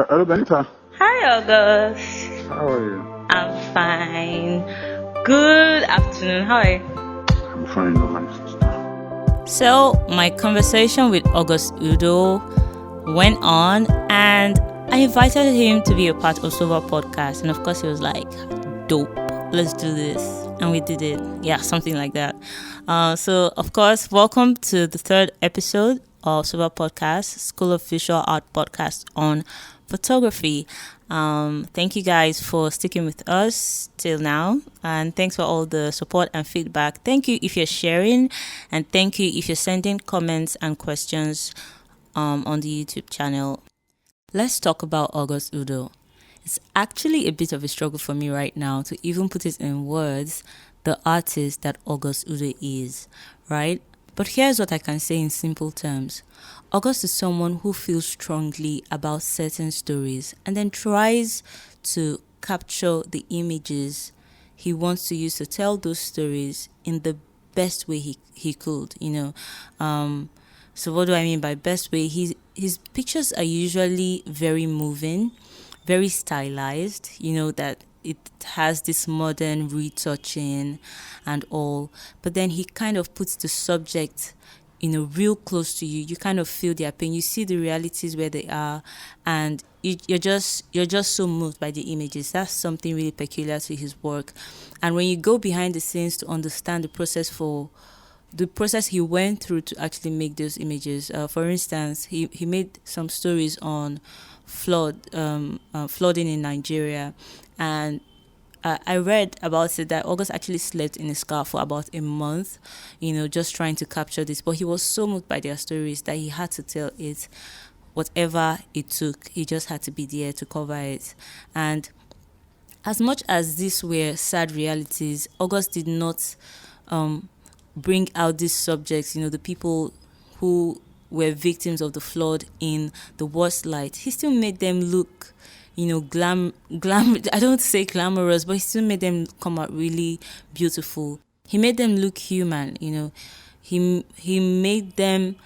Hello, Benita. Hi, August. How are you? I'm fine. Good afternoon. How are you? I'm fine, my sister. So, my conversation with August Udoh went on, and I invited him to be a part of SOVA Podcast. And of course, he was like, dope, let's do this. And we did it. Yeah, something like that. So, of course, welcome to the third episode of SOVA Podcast, School of Visual Art Podcast on photography. Thank you guys for sticking with us till now, and thanks for all the support and feedback. Thank you if you're sharing, and thank you if you're sending comments and questions on the YouTube channel. Let's talk about August Udoh. It's actually a bit of a struggle for me right now to even put it in words, the artist that August Udoh is, right? But here's what I can say in simple terms. August is someone who feels strongly about certain stories and then tries to capture the images he wants to use to tell those stories in the best way he could, So what do I mean by best way? His pictures are usually very moving, very stylized, that it has this modern retouching and all, but then he kind of puts the subject real close to you. You kind of feel their pain, you see the realities where they are, and you're just so moved by the images. That's something really peculiar to his work. And when you go behind the scenes to understand the process he went through to actually make those images, for instance, he made some stories on flooding in Nigeria, and I read about it that August actually slept in his car for about a month, just trying to capture this. But he was so moved by their stories that he had to tell it, whatever it took. He just had to be there to cover it. And as much as these were sad realities, August did not bring out these subjects, the people who were victims of the flood in the worst light. He still made them look glam I don't say glamorous, but he still made them come out really beautiful. He made them look human. He made them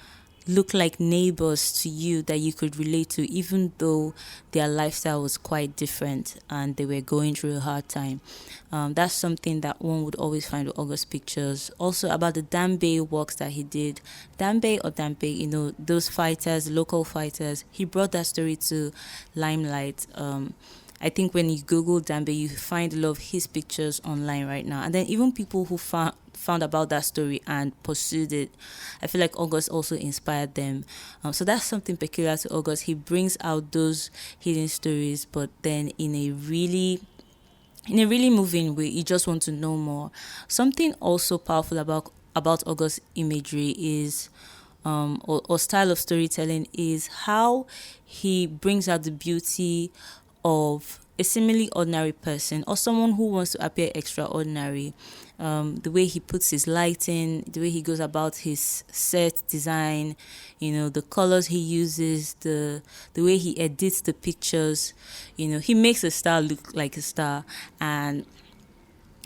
look like neighbors to you that you could relate to, even though their lifestyle was quite different and they were going through a hard time. That's something that one would always find with August pictures. Also about the Dambe works that he did. Dambe, those fighters, local fighters, he brought that story to limelight. I think when you Google Dambe, you find a lot of his pictures online right now. And then even people who found about that story and pursued it, I feel like August also inspired them. So that's something peculiar to August. He brings out those hidden stories, but then in a really moving way. You just want to know more. Something also powerful about August imagery is or style of storytelling is how he brings out the beauty of a seemingly ordinary person or someone who wants to appear extraordinary. The way he puts his lighting, the way he goes about his set design, the colors he uses, the way he edits the pictures, he makes a star look like a star. And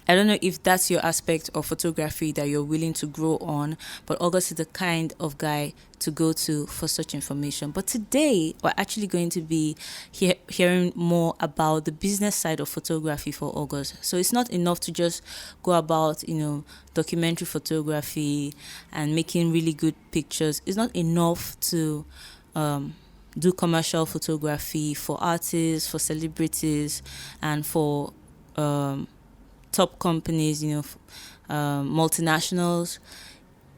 I don't know if that's your aspect of photography that you're willing to grow on, but August is the kind of guy to go to for such information. But today, we're actually going to be hearing more about the business side of photography for August. So it's not enough to just go about, documentary photography and making really good pictures. It's not enough to do commercial photography for artists, for celebrities, and for top companies, multinationals.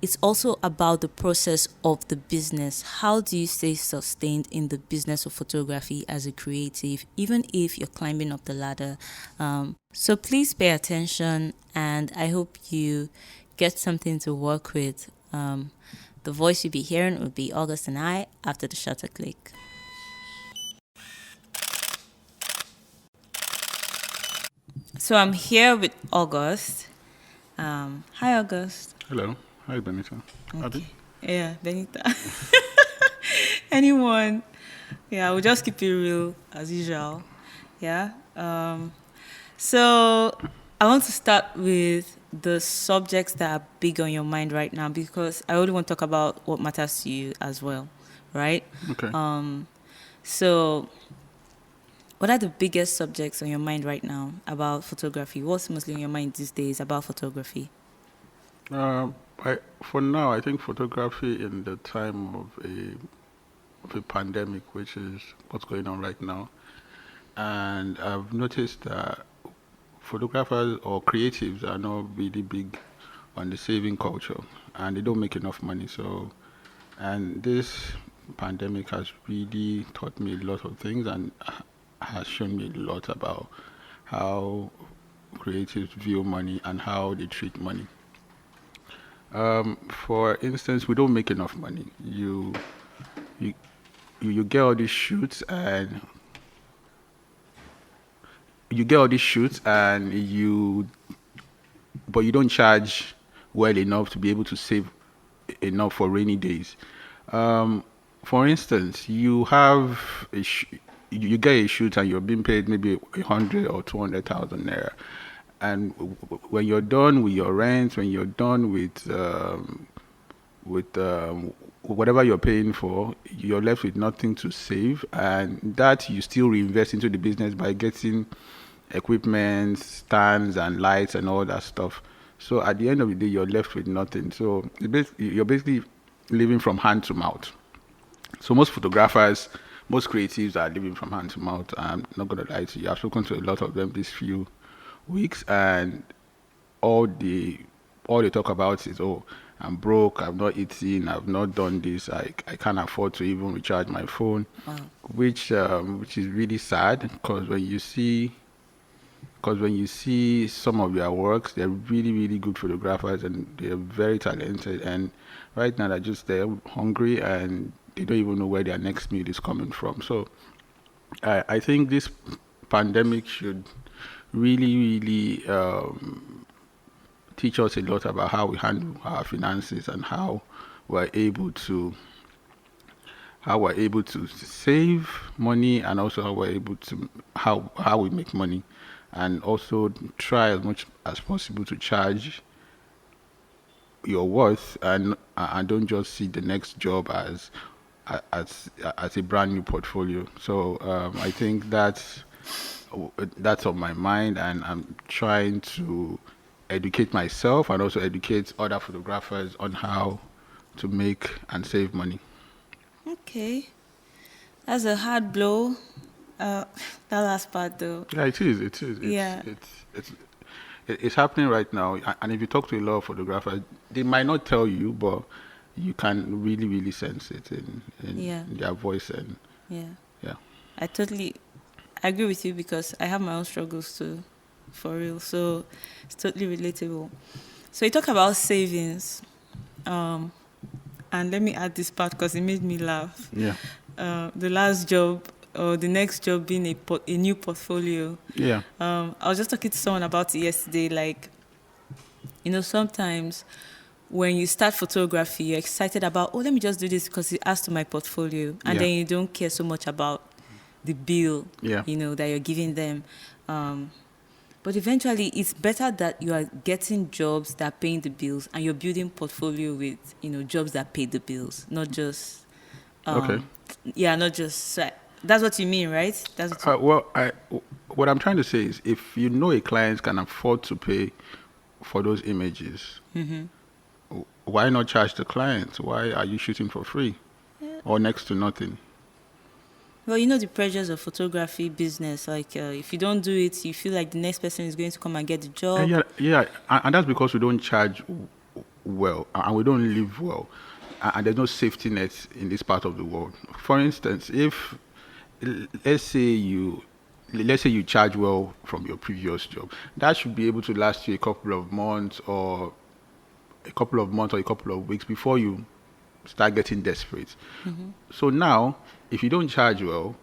It's also about the process of the business. How do you stay sustained in the business of photography as a creative, even if you're climbing up the ladder? So please pay attention, and I hope you get something to work with. The voice you'll be hearing will be August and I after the shutter click. So I'm here with August. Hi, August. Hello. Hi, Benita. Okay. Yeah, Benita. Anyone. Yeah, we'll just keep it real as usual. Yeah. So I want to start with the subjects that are big on your mind right now, because I only want to talk about what matters to you as well, right? Okay. So What are the biggest subjects on your mind right now about photography? What's mostly on your mind these days about photography? For now, I think photography in the time of a pandemic, which is what's going on right now, and I've noticed that photographers or creatives are not really big on the saving culture, and they don't make enough money. So, and this pandemic has really taught me a lot of things and has shown me a lot about how creatives view money and how they treat money. For instance, we don't make enough money. You you get all these shoots and you but you don't charge well enough to be able to save enough for rainy days. Um, for instance, you get a shoot and you're being paid maybe 100 or 200,000 naira, and when you're done with your rent, when you're done with whatever you're paying for, you're left with nothing to save, and that you still reinvest into the business by getting equipment, stands, and lights, and all that stuff. So at the end of the day, you're left with nothing. So you're basically living from hand to mouth. So most photographers, most creatives are living from hand to mouth. I'm not gonna lie to you. I've spoken to a lot of them these few weeks, and all they all they talk about is, oh, I'm broke, I've not eaten, I've not done this, I can't afford to even recharge my phone, Wow. which is really sad because when you see some of their works, they're really, really good photographers and they're very talented. And right now, they're just there hungry and they don't even know where their next meal is coming from. So I think this pandemic should really, really teach us a lot about how we handle our finances and how we're able to save money, and also how we make money, and also try as much as possible to charge your worth, and don't just see the next job as a brand new portfolio. So I think that's on my mind, and I'm trying to educate myself and also educate other photographers on how to make and save money. Okay. That's a hard blow. Uh, that last part, though. Yeah, it is. It is. Yeah. It's happening right now. And if you talk to a lot of photographers, they might not tell you, but you can really, really sense it Yeah. in their voice. And Yeah. yeah. I totally agree with you because I have my own struggles too, for real. So it's totally relatable. So you talk about savings, and let me add this part because it made me laugh. Yeah. The last job or the next job being a new portfolio. Yeah. I was just talking to someone about it yesterday. Like, sometimes when you start photography, you're excited about, let me just do this because it adds to my portfolio. And Yeah. then you don't care so much about the bill, Yeah. that you're giving them. But eventually, it's better that you are getting jobs that are paying the bills and you're building portfolio with, jobs that pay the bills, not just... Okay. Yeah, not just... So that's what you mean, right? That's what What I'm trying to say is, if you know a client can afford to pay for those images, why not charge the client? Why are you shooting for free or next to nothing? Well, the pressures of photography business. Like, if you don't do it, you feel like the next person is going to come and get the job. Yeah, and that's because we don't charge well and we don't live well, and there's no safety net in this part of the world. For instance, if let's say you charge well from your previous job, that should be able to last you a couple of months or a couple of weeks before you start getting desperate. So now, if you don't charge well,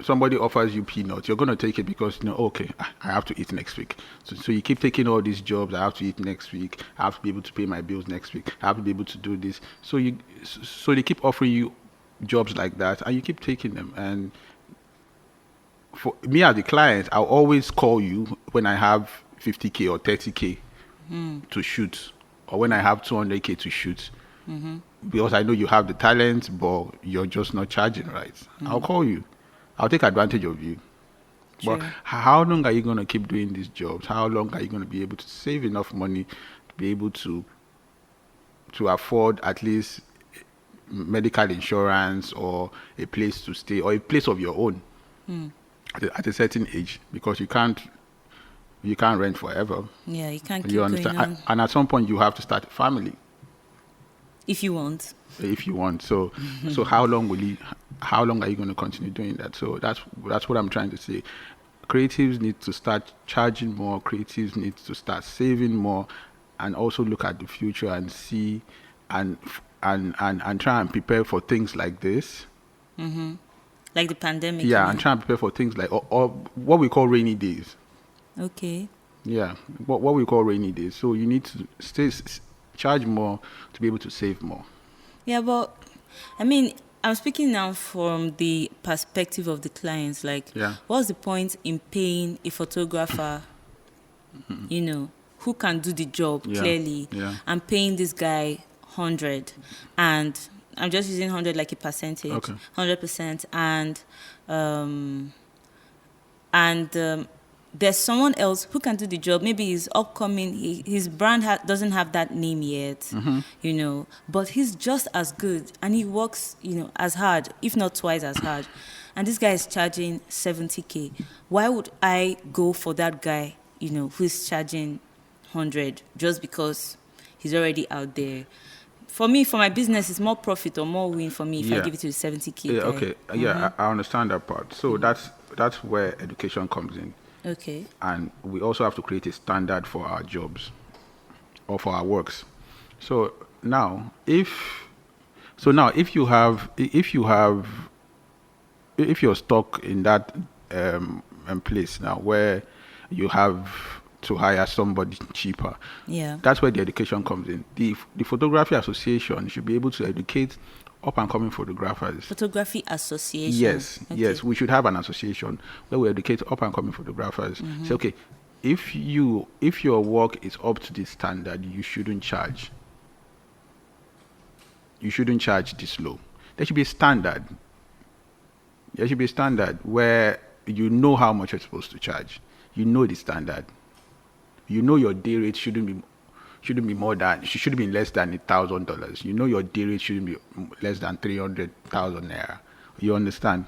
somebody offers you peanuts, you're going to take it because, okay, I have to eat next week. So you keep taking all these jobs. I have to eat next week. I have to be able to pay my bills next week. I have to be able to do this. So they keep offering you jobs like that, and you keep taking them. And for me as a client, I'll always call you when I have 50K or 30K to shoot, or when I have 200K to shoot. Because I know you have the talent, but you're just not charging right. I'll call you I'll take advantage of you. True. But how long are you going to keep doing these jobs? How long are you going to be able to save enough money to be able to afford at least medical insurance or a place to stay or a place of your own at a certain age? Because you can't rent forever. Yeah, you can't keep You understand? going on. And at some point you have to start a family If you want. if you want. So how long are you going to continue doing that? So that's what I'm trying to say. Creatives need to start charging more. Creatives need to start saving more, and also look at the future and see and try and prepare for things like this. Like the pandemic. Yeah, you and know? try and prepare for things like or what we call rainy days. Okay. Yeah, what we call rainy days. So you need to charge more to be able to save more. Yeah, but I mean, I'm speaking now from the perspective of the clients. Like, Yeah. what's the point in paying a photographer, who can do the job Yeah, clearly, yeah. and paying this guy 100, and I'm just using 100 like a percentage, Okay. 100%, and there's someone else who can do the job. Maybe he's upcoming. His brand doesn't have that name yet, but he's just as good, and he works, as hard, if not twice as hard. And this guy is charging 70K. Why would I go for that guy, who's charging 100 just because he's already out there? For me, for my business, it's more profit or more win for me if I give it to the 70K Yeah, guy. okay. Yeah, I understand that part. So that's where education comes in. Okay. And we also have to create a standard for our jobs or for our works. So now if you're stuck in that place now where you have to hire somebody cheaper, Yeah. that's where the education comes in. The Photography Association should be able to educate up and coming photographers. Photography Association. Yes, Okay. yes, we should have an association where we educate up and coming photographers. Say, okay, if your work is up to this standard, you shouldn't charge. You shouldn't charge this low. There should be a standard. There should be a standard where you know how much you're supposed to charge. You know the standard. You know your day rate shouldn't be less than $1,000. You know your day rate shouldn't be less than 300,000 naira. You understand?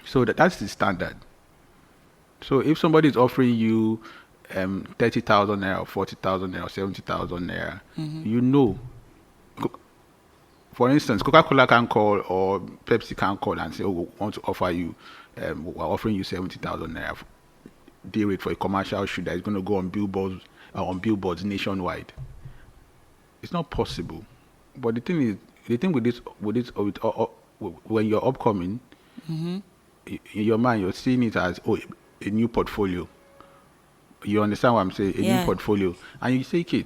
So that's the standard. So if somebody is offering you 30,000 naira, 40,000 naira, 70,000 naira, you know. For instance, Coca-Cola can call or Pepsi can call and say, "Oh, we want to offer you, we're offering you 70,000 naira day rate for a commercial shoot that is going to go on billboards nationwide." It's not possible. But the thing with this, when you're upcoming, in your mind you're seeing it as a new portfolio. You understand what I'm saying? A new portfolio, and you say, "Kid."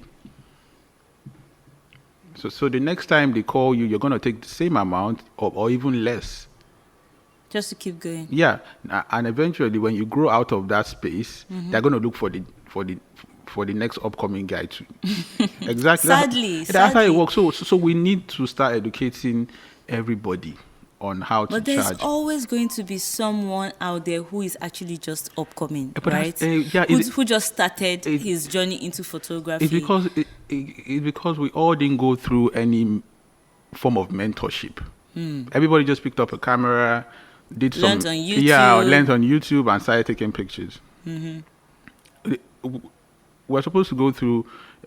So the next time they call you, you're going to take the same amount or even less. Just to keep going. Yeah, and eventually, when you grow out of that space, they're going to look for the next upcoming guy too. Exactly. Sadly, that's how it works. So we need to start educating everybody on how to But there's charge. always going to be someone out there who is actually just upcoming, But right? Who just started his journey into photography. It's because we all didn't go through any form of mentorship. Everybody just picked up a camera, Learned on YouTube. Yeah, learned on YouTube and started taking pictures. You're supposed to go through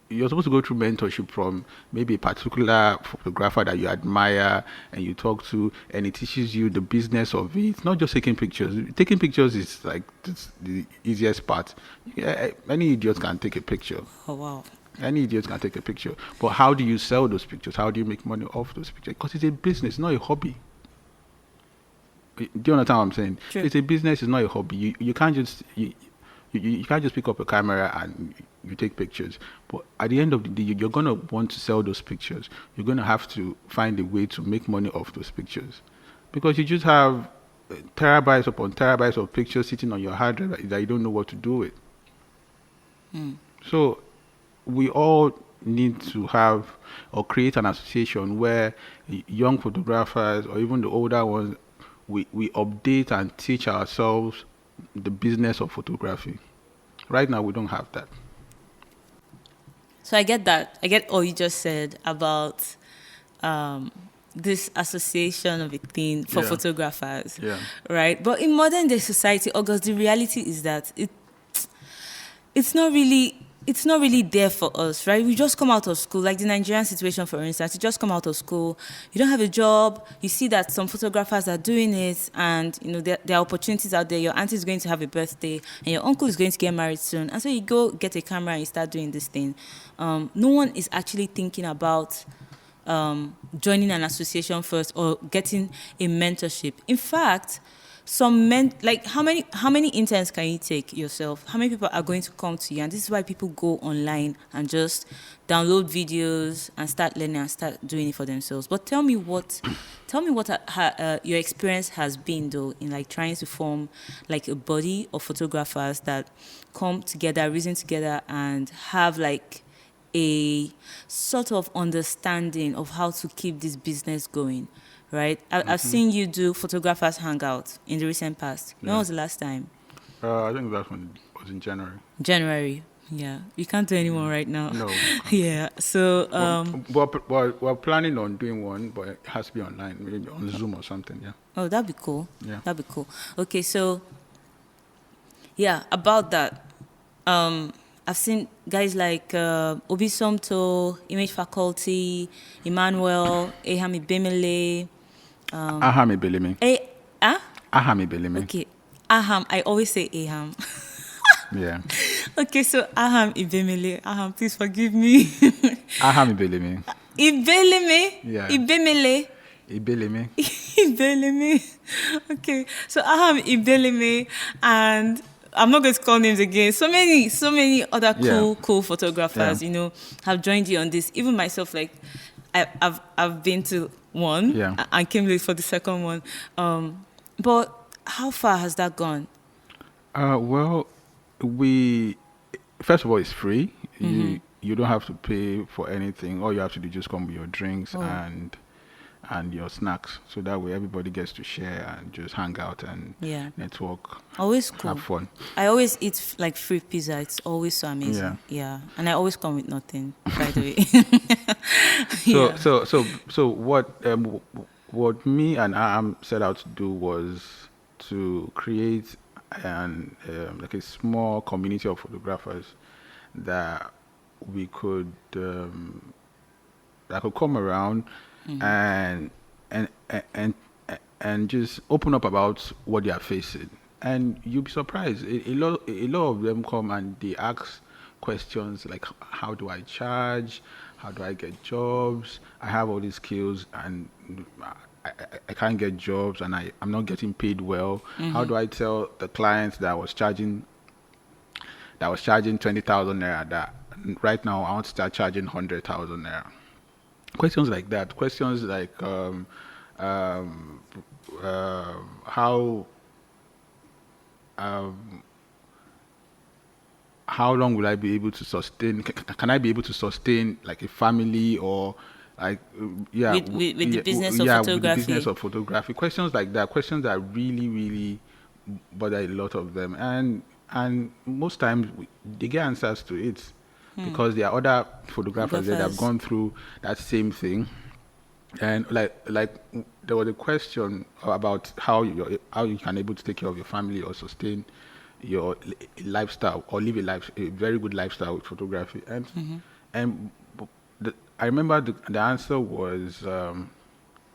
mentorship from maybe a particular photographer that you admire and you talk to, and it teaches you the business of it. It's not just taking pictures. Taking pictures is like the easiest part. Yeah, any idiot can take a picture. Oh, wow. Any idiot can take a picture. But how do you sell those pictures? How do you make money off those pictures? Because it's a business, not a hobby. Do you understand what I'm saying? True. It's a business, it's not a hobby. You can't just you can't just pick up a camera and you take pictures. But at the end of the day, you're going to want to sell those pictures. You're going to have to find a way to make money off those pictures. Because you just have terabytes upon terabytes of pictures sitting on your hard drive that you don't know what to do with. So we all need to have or create an association where young photographers or even the older ones we update and teach ourselves the business of photography. Right now, we don't have that. So I get that. I get all you just said about this association of a thing for photographers, right? But in modern day society, August, the reality is that it's not really there for us, right? We just come out of school, like the Nigerian situation, for instance. You just come out of school, you don't have a job, you see that some photographers are doing it, and there are opportunities out there. Your auntie is going to have a birthday, and your uncle is going to get married soon, and so you go get a camera and you start doing this thing. No one is actually thinking about joining an association first or getting a mentorship. In fact, some men, like how many interns can you take yourself? How many people are going to come to you? And this is why people go online and just download videos and start learning and start doing it for themselves. But tell me what your experience has been, though, in like trying to form like a body of photographers that come together, reason together, and have like a sort of understanding of how to keep this business going. Right, I've seen you do photographers hangout in the recent past. When was the last time? I think that one was in January. January, yeah. You can't do any more right now. No. Yeah. So, we're planning on doing one, but it has to be online, maybe on Zoom or something. Yeah. Oh, that'd be cool. Yeah. That'd be cool. Okay, so yeah, about that. I've seen guys like Obi Somto, Image Faculty, Emmanuel, Ehami Bemele. Aham Ibeleme. Aham Ibeleme. Okay. Aham. I always say Aham. Yeah. Okay, so Aham Ibemele. Aham, please forgive me. Aham Ibeleme. Ibeleme. Yeah. Ibemele. Ibeleme. Ibeleme. Okay, so Aham Ibeleme, and I'm not going to call names again. So many other cool photographers, have joined you on this. Even myself, like I've been to one and came late for the second one. But how far has that gone? Well, first of all, it's free. Mm-hmm. You don't have to pay for anything. All you have to do is just come with your drinks and your snacks, so that way everybody gets to share and just hang out and network. Always cool. Have fun. I always eat like free pizza. It's always so amazing. Yeah. And I always come with nothing, by the way. So what me and Am set out to do was to create like a small community of photographers that we could that could come around. Mm-hmm. and just open up about what they are facing, and you'll be surprised. A lot of them come and they ask questions like, how do I charge? How do I get jobs? I have all these skills and I can't get jobs, and I'm not getting paid well. Mm-hmm. How do I tell the clients that I was charging 20,000 naira that right now I want to start charging 100,000 naira? Questions like that. Questions like how long will I be able to sustain? Can I be able to sustain like a family, or like with the business of photography? With the business of photography. Questions like that. Questions that really, really bother a lot of them, and most times they get answers to it. Because there are other photographers that have gone through that same thing, and like there was a question about how you can able to take care of your family or sustain your lifestyle or live a very good lifestyle with photography, and I remember the answer was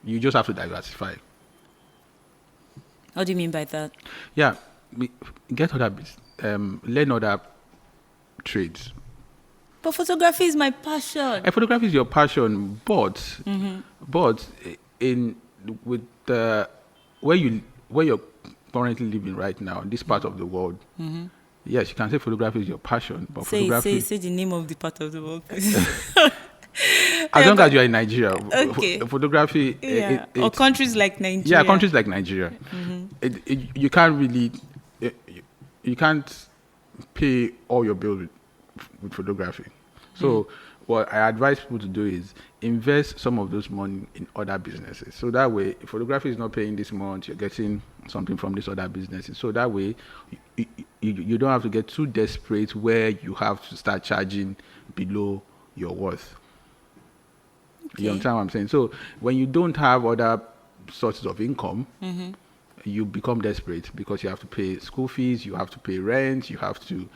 you just have to diversify. What do you mean by that? Yeah, get other learn other trades. But photography is my passion. And photography is your passion, but where you're currently living right now, in this part of the world, yes, you can say photography is your passion, but say the name of the part of the world, please. As long as you're in Nigeria, okay. Photography, or countries like Nigeria. Yeah, countries like Nigeria, you can't really, you can't pay all your bills with photography. So what I advise people to do is, invest some of those money in other businesses. So that way, if photography is not paying this month, you're getting something from these other businesses. So that way, you don't have to get too desperate where you have to start charging below your worth. Okay. You understand what I'm saying? So when you don't have other sources of income, you become desperate because you have to pay school fees, you have to pay rent, you have to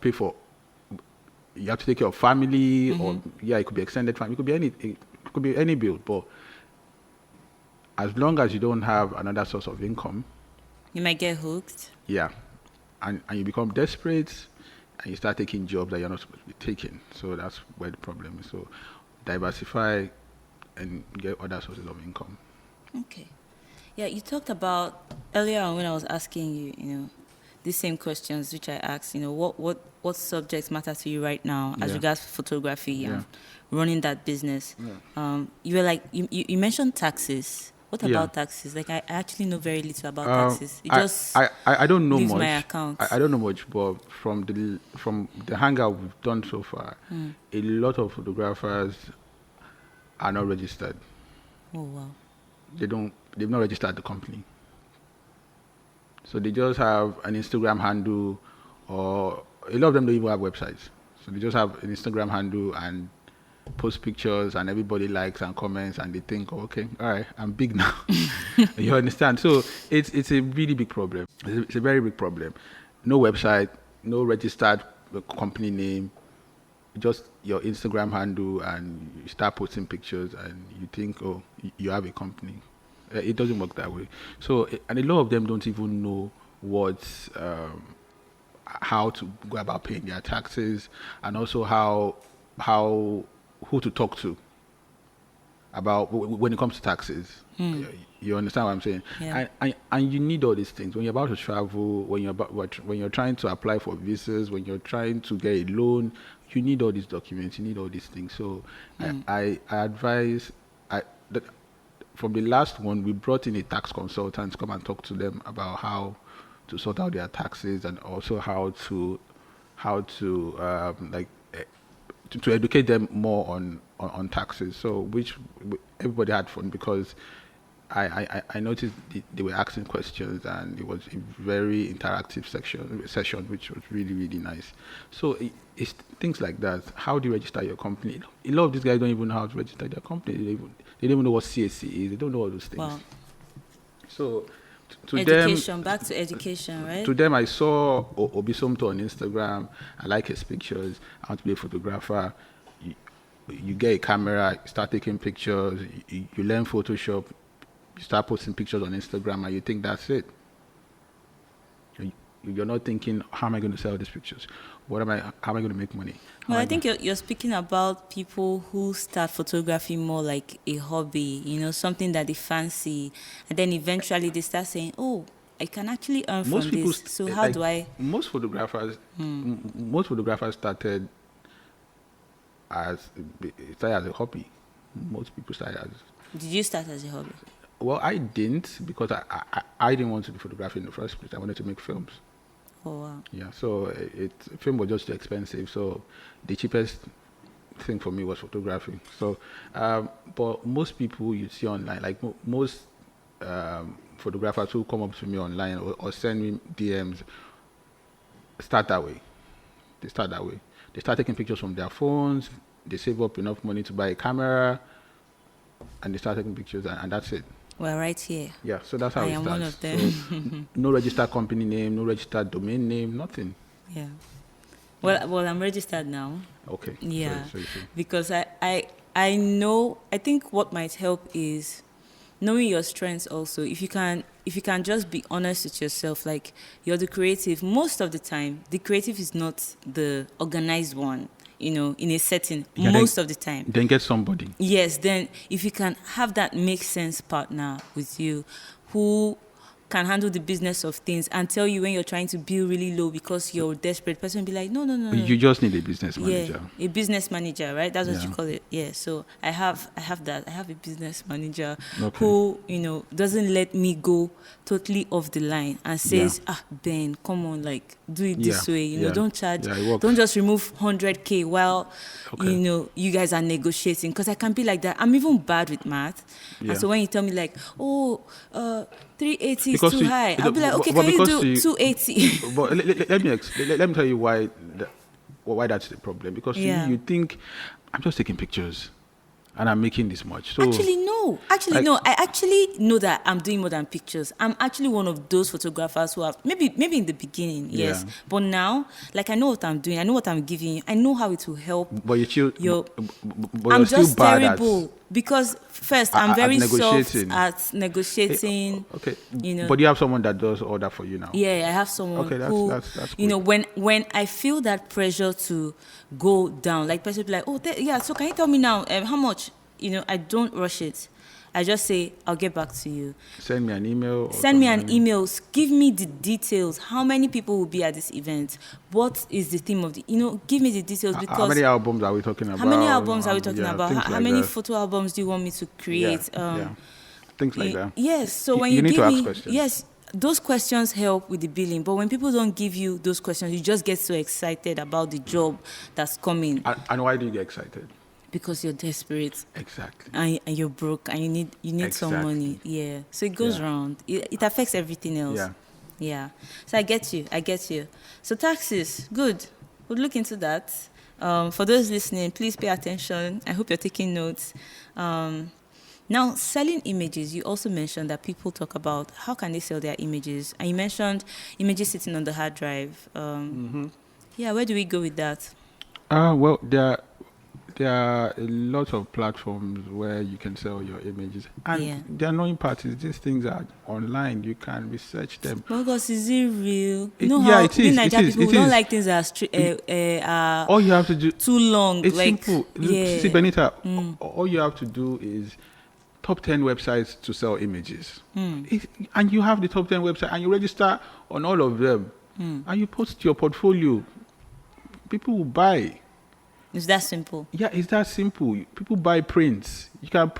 pay for. You have to take care of family, or it could be extended family, it could be any bill. But as long as you don't have another source of income, you might get hooked. Yeah, and you become desperate, and you start taking jobs that you're not supposed to be taking. So that's where the problem is. So diversify and get other sources of income. Okay. Yeah, you talked about earlier on when I was asking you, these same questions which I asked, what subjects matter to you right now as regards photography and running that business. You were like, you mentioned taxes. What about taxes? Like, I actually know very little about taxes. It I don't know leaves much. My account. I don't know much, but from the hangout we've done so far, a lot of photographers are not registered. Oh wow. They've not registered the company. So they just have an Instagram handle, or a lot of them don't even have websites. So they just have an Instagram handle and post pictures, and everybody likes and comments, and they think, oh, okay, all right, I'm big now. You understand? So it's a really big problem. It's a very big problem. No website, no registered company name, just your Instagram handle, and you start posting pictures, and you think, oh, you have a company. It doesn't work that way. So, and a lot of them don't even know how to go about paying their taxes, and also who to talk to about when it comes to taxes. You understand what I'm saying? Yeah. And you need all these things when you're about to travel, when you're trying to apply for visas, when you're trying to get a loan. You need all these documents. You need all these things. So I advise that from the last one, we brought in a tax consultant to come and talk to them about how to sort out their taxes, and also how to educate them more on taxes. So which everybody had fun, because I noticed they were asking questions, and it was a very interactive session, which was really, really nice. So it's things like that. How do you register your company? A lot of these guys don't even know how to register their company. They don't even know what CAC is. They don't know all those things. Wow. So to education, back to education, right? To them, I saw Obisomto on Instagram. I like his pictures. I want to be a photographer. You get a camera, you start taking pictures, you learn Photoshop, you start posting pictures on Instagram, and you think that's it. You're not thinking, how am I going to sell these pictures? How am I going to make money? Well, I think you're speaking about people who start photography more like a hobby, something that they fancy, and then eventually they start saying, oh, I can actually earn from this. So how do I? Most photographers started as a hobby. Most people started as. Did you start as a hobby? Well, I didn't, because I didn't want to do photography in the first place. I wanted to make films. Oh wow. Yeah, so film was just too expensive. So the cheapest thing for me was photography. So, but most people you see online, like most photographers who come up to me online or send me DMs, start that way. They start that way. They start taking pictures from their phones. They save up enough money to buy a camera, and they start taking pictures, and that's it. We're right here. Yeah, so that's how it starts. I am one of them. So, no registered company name, no registered domain name, nothing. Yeah. Well, I'm registered now. Okay. Yeah. So. Because I know, I think what might help is knowing your strengths also. If you can just be honest with yourself, like you're the creative. Most of the time, the creative is not the organized one. In a setting, most of the time. Then get somebody. Yes, then if you can have that make sense partner with you who can handle the business of things and tell you when you're trying to bill really low because you're desperate. Person will be like, no. You just need a business manager. Yeah, a business manager, right? That's what Yeah. you call it. Yeah. So I have that. I have a business manager Okay. who, doesn't let me go totally off the line and says, Ben, come on, like do it this Yeah. way. Yeah. Don't charge. Yeah, it works. Don't just remove 100K while Okay. you guys are negotiating. Because I can be like that. I'm even bad with math. Yeah. And so when you tell me like, 380 Because is too you- high, I'll be like, okay, but can you because do you- 280? But let me tell you why that's the problem. Because you think I'm just taking pictures and I'm making this much. So Actually, no. I actually know that I'm doing more than pictures. I'm actually one of those photographers who have maybe in the beginning, yes. Yeah. But now, like I know what I'm doing. I know what I'm giving you. I know how it will help. but you still but I'm you're still just bad terrible because first I'm at very soft negotiating. at negotiating. Okay. You know. But you have someone that does all that for you now. Yeah, I have someone Okay, that's- who, that's when I feel that pressure to go down, like person be like, so can you tell me now how much? I don't rush it. I just say, I'll get back to you. Send me an email. Or Send me an something. email. Give me the details. How many people will be at this event? What is the theme of the, give me the details because How many albums are we talking about? how many albums are we talking Yeah, about? things How like many that. photo albums do you want me to create? Yeah. Things like that. Yes. So when You you need give to ask me, questions. yes, those questions help with the billing. But when people don't give you those questions, you just get so excited about the job that's coming And why do you get excited? because you're desperate Exactly. and you're broke and you need some Exactly. money. Yeah. So it goes Yeah. round. It affects everything else. Yeah. Yeah. So I get you. So taxes, good. We'll look into that. For those listening, please pay attention. I hope you're taking notes. Now, selling images, you also mentioned that people talk about how can they sell their images. And you mentioned images sitting on the hard drive. Yeah, where do we go with that? Well, there are a lot of platforms where you can sell your images. And Yeah. the annoying part is these things are online. You can research them. Because is it real? You It- know yeah, how it we is, Nigerian it is, people it we don't is. like things that are All you have to do, too long. it's like, simple. Yeah. See, Benita, all you have to do is top 10 websites to sell images. And you have the top 10 websites and you register on all of them. And you post your portfolio. People will buy. It's that simple. Yeah, it's that simple. People buy prints. You can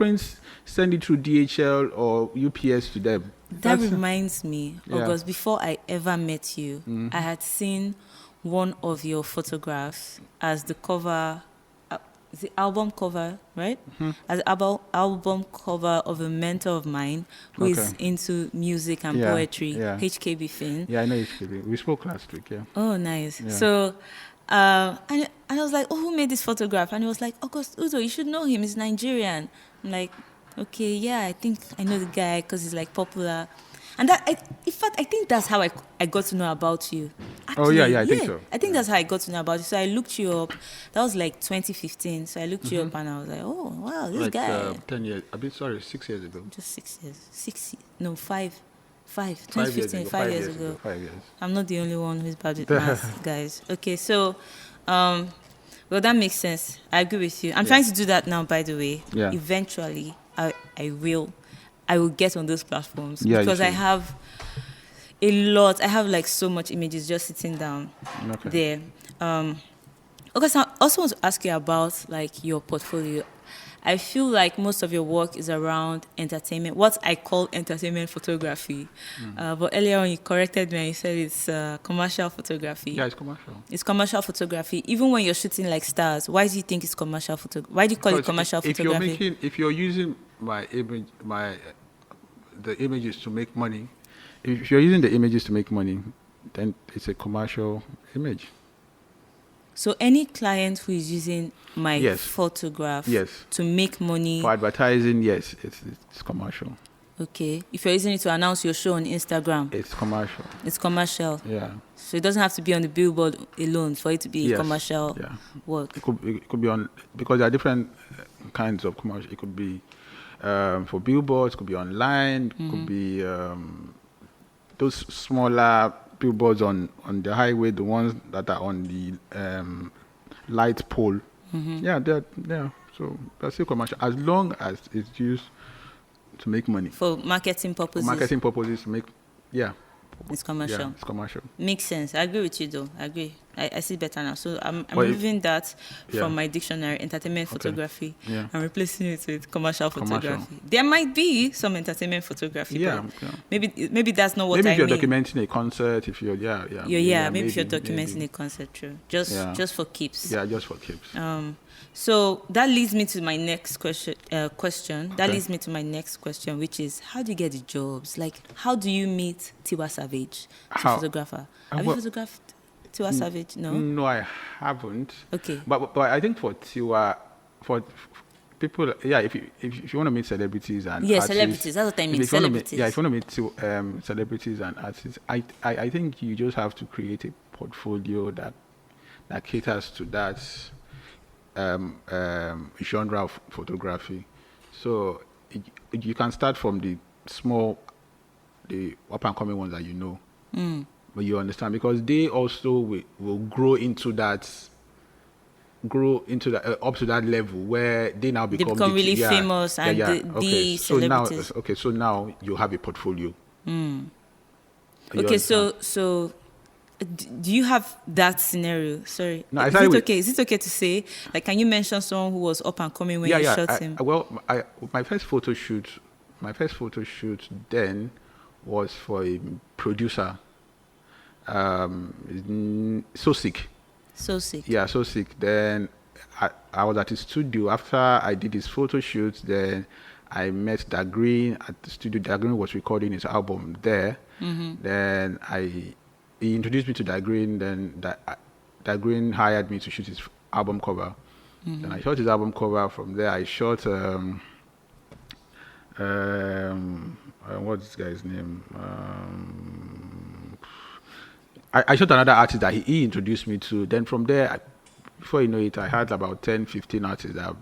send it through DHL or UPS to them. That reminds me, Yeah. August, before I ever met you, I had seen one of your photographs as the cover, the album cover, right? As album cover of a mentor of mine who is Okay. into music and Yeah, poetry, yeah. HKB Finn. Yeah, I know it's kidding. We spoke last week, yeah. Oh, nice. Yeah. So, and I was like, who made this photograph? And he was like, August Udoh, you should know him. He's Nigerian. I'm like, okay, yeah, I think I know the guy because he's like popular. And in fact, I think that's how I got to know about you. Oh, yeah, I think so. I think that's how I got to know about you. So I looked you up. That was like 2015. So I looked you up and I was like, oh, wow, this guy. 10 years, 6 years ago. Just 6 years. No, 5. 5 years 2015, ago. 5 years ago. 5 years. I'm not the only one who's bad with math, guys. Okay, so, well, that makes sense. I agree with you. I'm trying to do that now, by the way. Yeah. Eventually, I will get on those platforms Yeah, you because I should. have a lot. I have like so much images just sitting down Okay. there. Okay, so I also want to ask you about like your portfolio. I feel like most of your work is around entertainment, what I call entertainment photography. But earlier on, you corrected me and you said it's commercial photography. Yeah, it's commercial. It's commercial photography. Even when you're shooting like stars, why do you think it's commercial photography? Why do you call it Because commercial photography? if you're using the images to make money, if you're using the images to make money, then it's a commercial image. So any client who is using my Yes. photograph Yes. to make money, For advertising, yes, it's commercial. okay. If you're using it to announce your show on Instagram, It's commercial. it's commercial. Yeah. So it doesn't have to be on the billboard alone for it to be Yes. commercial Yeah. work. It could be on, because there are different kinds of commercial. It could be for billboards, it could be online, it could be those smaller billboards on the highway, the ones that are on the light pole. Yeah, so that's still commercial as long as it's used to make money. For marketing purposes. For marketing purposes, to make Yeah. It's commercial. Yeah, it's commercial. Makes sense. I agree with you, though. I agree. I see better now. So I'm But removing that yeah. from my dictionary, entertainment Okay. photography, Yeah. and replacing it with commercial Commercial. photography. There might be some entertainment photography, Yeah, but yeah. maybe that's not what Maybe I if you're mean. documenting a concert, if you're Maybe if you're documenting a concert, true. Just for keeps. Yeah, just for keeps. So that leads me to my next question. That Okay. leads me to my next question, which is, how do you get the jobs? Like, how do you meet Tiwa Savage, the How? photographer? Have you Well, photographed Tiwa Savage? No. No, I haven't. Okay. But I think for Tiwa, for people, yeah, if you want to meet celebrities and Yeah, artists, celebrities. That's what I mean. if you wanna meet- Celebrities. yeah, if you want to meet celebrities and artists, I think you just have to create a portfolio that caters to that genre of photography. So you can start from the up and coming ones that you know. But you understand, because they also will grow into that up to that level where they now become really famous and the celebrities. So now you have a portfolio. You Okay, understand? so do you have that scenario? Sorry. No, I is started it with- okay? Is it okay to say, like, can you mention someone who was up and coming when you shot him? My first photo shoot then was for a producer. So sick. So sick. Yeah, so sick. Then I was at his studio after I did his photo shoot. Then I met Dagreen at the studio. Dagreen was recording his album there. Then he introduced me to Dagreen. Then Dagreen hired me to shoot his album cover. Then I shot his album cover. From there, I shot what's this guy's name? I shot another artist that he introduced me to. Then from there, before you know it, I had about 10, 15 artists that I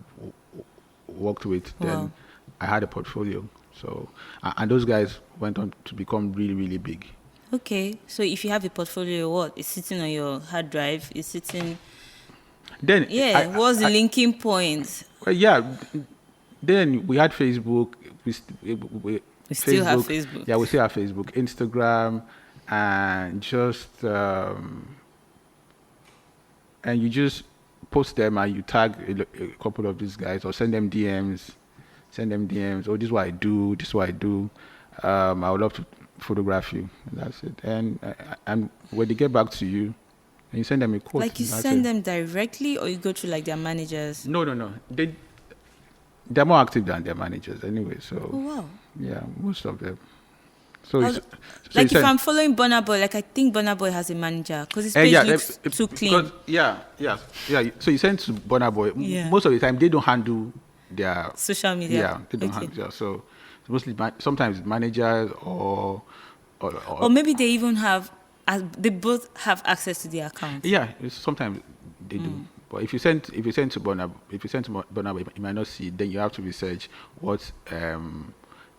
worked with. Wow. Then I had a portfolio. So, and those guys went on to become really, really big. Okay, so if you have a portfolio, what? It's sitting on your hard drive. It's sitting. Then Yeah. What's the linking point? Then we had Facebook. We still have Facebook. Yeah, we still have Facebook, Instagram, and just and you just post them and you tag a couple of these guys or send them DMs. Oh, this is what I do. This is what I do. I would love to photograph you. And that's it. And when they get back to you, and you send them a quote. Like, you send them directly, or you go through like their managers? No. They're more active than their managers anyway. So Oh wow. yeah, most of them. So, Like, if I'm following Burna Boy, like, I think Burna Boy has a manager because his page looks too clean. Yeah. So you send to Burna Boy. Yeah. Most of the time, they don't handle their Social media. Yeah, they don't handle. Yeah, so it's mostly sometimes managers or Or maybe they even have, they both have access to their account. yeah. Sometimes they do. But if you send to Burna Boy, you might not see. Then you have to research what.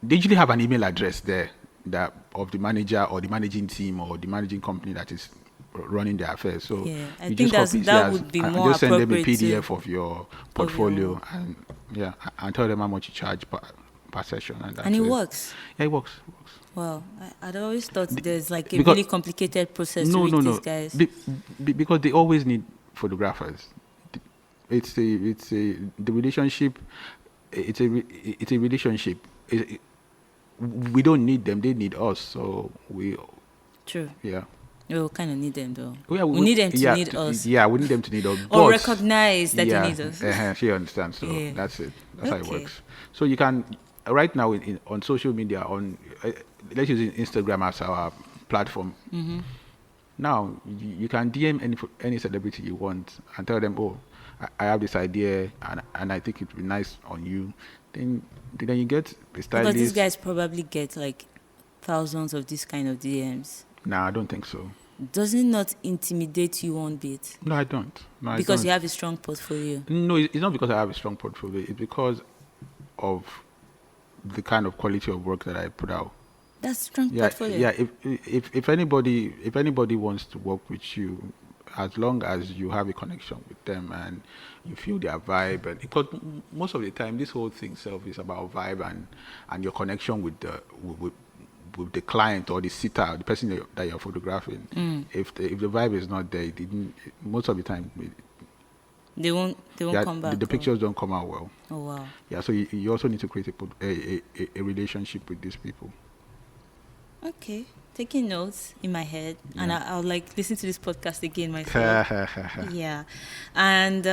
They usually have an email address there that of the manager or the managing team or the managing company that is running their affairs. So Yeah, I you think just copy that theirs would be and more just send them a appropriate PDF to- of your portfolio and tell them how much you charge per session. And, that's And it works. Yeah, it works. Well, I'd always thought there's like a because- really complicated process to reach these guys. Because they always need photographers. It's the relationship. It's a relationship. We don't need them; they need us. So True. yeah. We kind of need them though. Yeah, we need them to need us. Yeah, we need them to need us. Or but- recognize that they need us. She understands. So Yeah. that's it. That's how it Okay. works. So you can right now on social media let's use Instagram as our platform. Now you can DM any celebrity you want and tell them, oh, I have this idea and I think it would be nice on you. Then you get a stylist. Because these guys probably get like thousands of these kind of DMs. No, I don't think so. Does it not intimidate you one bit? No, I don't. No, I Because don't. you have a strong portfolio. No, it's not because I have a strong portfolio. It's because of the kind of quality of work that I put out. That's strong Yeah, portfolio. yeah. If anybody wants to work with you, as long as you have a connection with them and you feel their vibe, and because most of the time this whole thing itself is about vibe and your connection with with the client or the sitter, the person that you're photographing. If the vibe is not there, most of the time they won't come back. The pictures don't come out well. Oh wow. Yeah, so you also need to create a relationship with these people. Okay, taking notes in my head, and I'll like listen to this podcast again myself. Yeah, and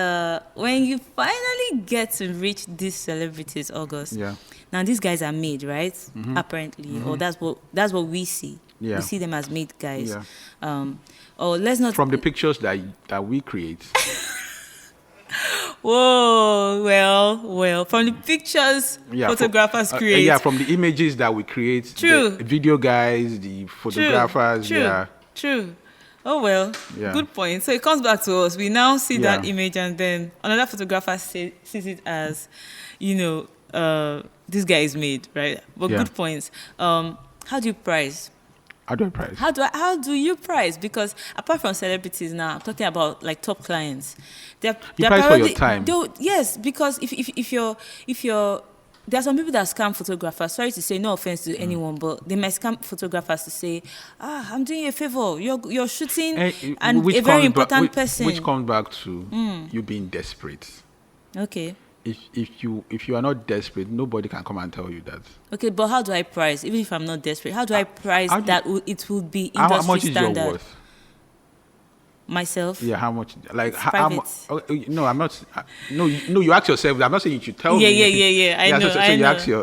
when you finally get to reach these celebrities, August. Yeah. Now these guys are made, right? Apparently, or that's what we see. Yeah. We see them as made guys. Yeah. Or let's not From the pictures that we create. Whoa, well, from the pictures photographers create. Yeah, from the images that we create. True. The video guys, the photographers. True. Oh, well, good point. So it comes back to us. We now see that image, and then another photographer sees it as, this guy is made, right? But good points. How do you price? How do I price? How do you price? Because apart from celebrities now, I'm talking about like top clients. You price for your time. Yes, because if you're there are some people that scam photographers. Sorry to say, no offense to anyone, but they might scam photographers to say, I'm doing you a favor. You're shooting and a very important person. Which comes back to you being desperate. Okay. If you are not desperate, nobody can come and tell you that. Okay, but how do I price? Even if I'm not desperate, how do I price that it will be industry how much standard? Is your worth? Myself? Yeah, how much? Like how no, I'm not. No, you ask yourself. I'm not saying you should tell me. Yeah. I know.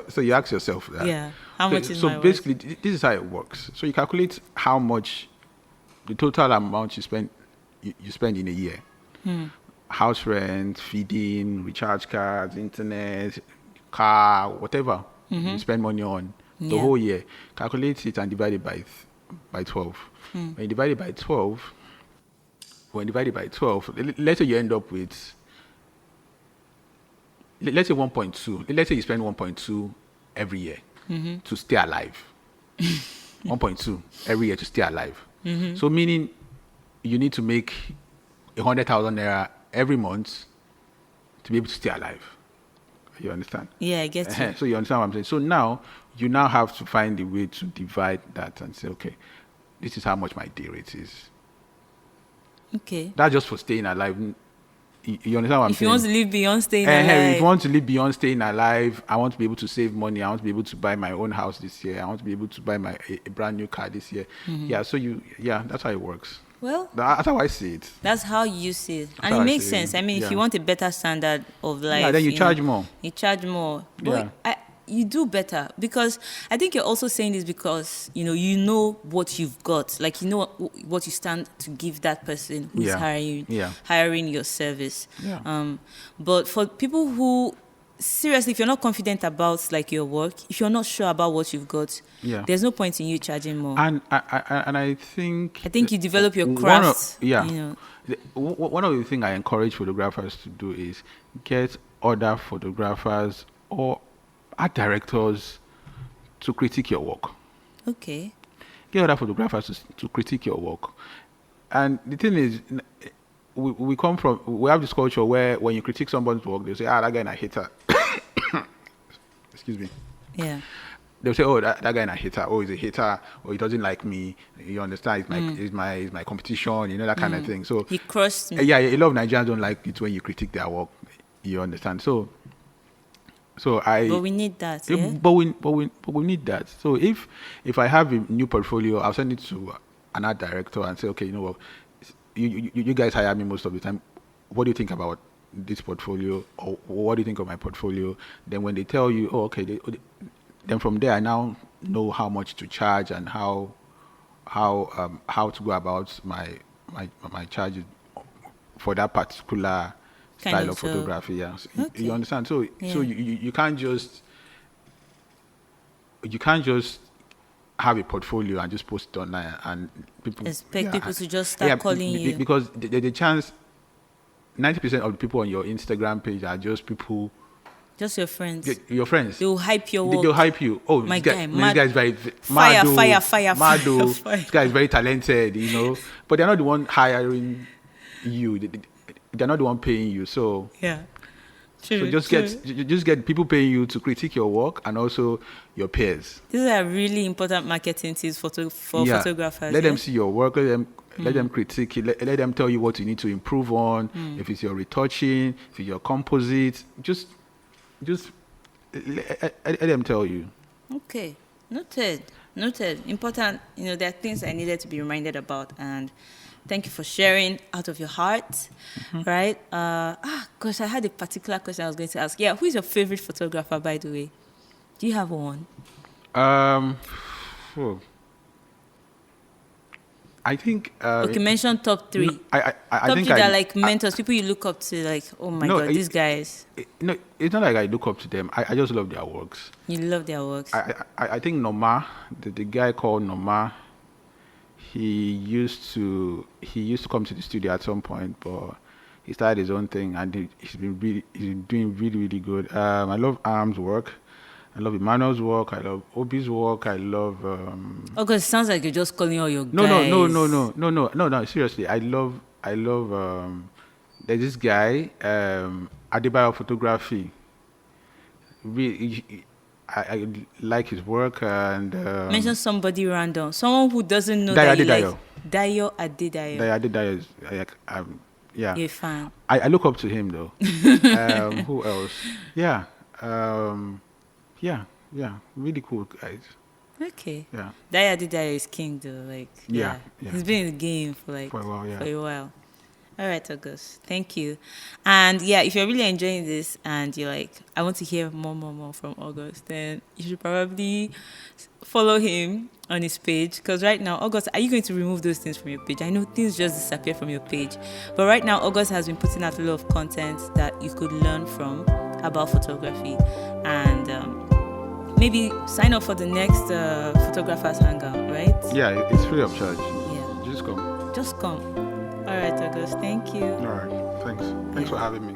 So you ask yourself that. Yeah. How much is my worth? So basically, this is how it works. So you calculate how much the total amount you spend in a year. House rent, feeding, recharge cards, internet, car, whatever you spend money on the whole year. Calculate it and divide it by 12. When you divide it by 12, let's say you end up with, let's say 1.2. Let's say you spend 1.2 every year to stay alive. 1.2 every year to stay alive. So meaning you need to make 100,000 naira every month to be able to stay alive. You understand? Yeah, I get you. So you understand what I'm saying? So now you have to find a way to divide that and say, okay, this is how much my day rate is. Okay. That's just for staying alive. You understand what I'm saying? If you want to live beyond staying alive. If you want to live beyond staying alive, I want to be able to save money. I want to be able to buy my own house this year. I want to be able to buy a brand new car this year. Yeah, so that's how it works. Well, that's how I see it. That's how you see it. And it makes sense. I mean, if you want a better standard of life, then you charge more. You charge more. But you do better, because I think you're also saying this because, you know what you've got. Like, you know what you stand to give that person who's hiring your service. Yeah. But for people who, seriously, if you're not confident about like your work, if you're not sure about what you've got, there's no point in you charging more. And I think you develop your craft. One of the things I encourage photographers to do is get other photographers or art directors to critique your work. Okay. Get other photographers to critique your work. And the thing is, we have this culture where when you critique somebody's work, they'll say, that guy is a hater. Excuse me. Yeah. They'll say, that guy is a hater. He's a hater. Or he doesn't like me. You understand? He's my competition. That kind of thing. So he crushed me. Yeah, a lot of Nigerians don't like it when you critique their work. You understand? But we need that. But we need that. So if I have a new portfolio, I'll send it to an art director and say, okay, you know what, you guys hire me most of the time. What do you think about this portfolio? Or what do you think of my portfolio? Then when they tell you, then from there I now know how much to charge and how to go about my charges for that particular style of photography. Yeah. Okay. You understand? So you can't just have a portfolio and just post it online and people expect people to just start calling you, because the chance 90% of the people on your Instagram page are just people, just your friends. Your friends. They'll hype your work. They'll hype you. Oh, this guy is very fire. This guy is very talented, but they're not the one hiring you. They're not the one paying you. So So just get people paying you to critique your work and also your peers. These are really important marketing tips for photographers. Let them see your work. Let them critique it. Let them tell you what you need to improve on. If it's your retouching, if it's your composite, just let them tell you. Okay, noted. Important. There are things I needed to be reminded about, and thank you for sharing out of your heart. Right? Gosh, I had a particular question I was going to ask. Yeah, who is your favorite photographer, by the way? Do you have one? I think. Okay, mention top 3. I top think 3 that are like mentors, people you look up to, like, oh my God, these guys. No, it's not like I look up to them. I just love their works. You love their works. I think Noma, the guy called Noma, he used to come to the studio at some point, but he started his own thing, and he's doing really, really good. I love Arm's work. I love Emmanuel's work. I love Obi's work. I love. Because it sounds like you're just calling all your guys. No. Seriously, I love. There's this guy, Adebayo Photography. Really, I like his work and. Mention somebody random, someone who doesn't know Dayo that you Adedayo. like. Dayo Adedayo. Dayo Adedayo is yeah. You're a fan. I look up to him though. Who else? Yeah. Yeah, really cool guys. Okay. Yeah. Dayo Adedayo is king though, like. Yeah. He's been in the game for a while. All right, August. Thank you. And yeah, if you're really enjoying this and you're like, I want to hear more from August, then you should probably follow him on his page. Because right now, August, are you going to remove those things from your page? I know things just disappear from your page. But right now, August has been putting out a lot of content that you could learn from about photography. And maybe sign up for the next Photographers Hangout, right? Yeah, it's free of charge. Yeah. Just come. All right, August. Thank you. All right. Thanks for having me.